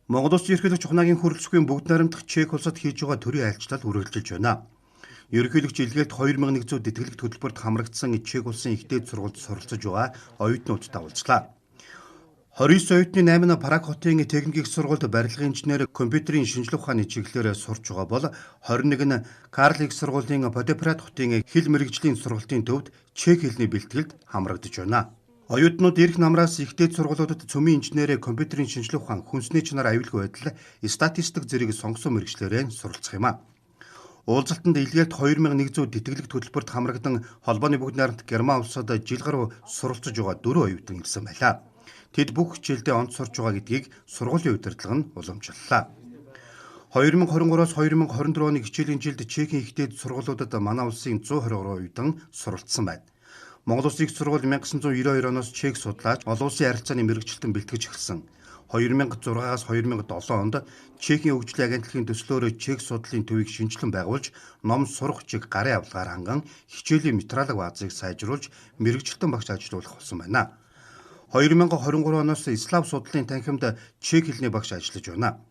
Монгол Улсын ерөнхийлөгч Ухнагийн хүрэлцэхгүй бүгд найрамдах Чех улсад хийж байгаа төрийн айлчлал үргэлжилж байна. Ерөнхийлөгч илгээлт 2100 тэтгэлэг төлбөрт хамрагдсан Чех улсын ихтэй сургуульд суралцж байгаа оюутнуудтай уулзлаа. 29 оюутны 8 Праг хотын техник их сургуульд барилгын инженер, компьютерийн шинжилгээ ухааны чиглэлээр сурч байгаа бол 21 нь Карл их сургуулийн Подепрад хотын хэл мэргэжлийн сургалтын төвд чех хэлний бэлтгэлд хамрагдж байна. Оюутнууд эрх намраас ихтэй сургуулиудад цөмийн инженер, компьютерийн шинжилгээ ухаан, хүнсний чанар, аюулгүй байдал, статистик зэрэг сонгосон мэргэжлэрээ суралцах юм а. Уулзалтанд илгээлт 2100 тэтгэлэг төлбөрт хамрагдан холбооны бүгд найрамдах Герман улсад жил гаруй суралцж байгаа 4 оюутан ирсэн байлаа. Тэд бүх хичээлдээ онц сурч байгаа гэдгийг сургуулийн удирдлага нь уламжлалаа. 2023-оос 2024 оны хичээлийн жилд Чехийн ихтэй сургуулиудад манай улсын 123 оюутан суралцсан байна. Монгол Улсын их сургууль 1992 оноос Чех судлаач, олон улсын харилцааны мэргэжилтэн бэлтгэж эхэлсэн. 2006-аас 2007 онд Чехийн хөгжлийн агентлагийн төслөөр Чех судлалын төвийг шинжилэн байгуулж, ном сурах чиг гарын авлагаар ханган хичээлийн материалын баазыг сайжруулж, мэргэжилтэн багш ажиллуулах болсон байна. 2023 оноос слав судлалын танхимд Чех хэлний багш ажиллаж байна.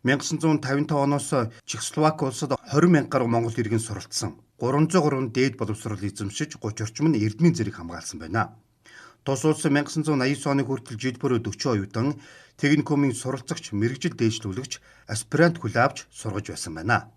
1955 оноос Чехословак улсад 20 мянга гаруй монгол иргэн суралцсан. 303 дээд боловсрол эзэмшиж 30 орчим нь эрдмийн зэрэг хамгаалсан байна. Тус улс 1989 оны хүртэл жил бүр 40 оюутан техникумын суралцагч, мэргэжил дээшлүүлэгч, аспирант хүлээн авч сургаж байсан байна.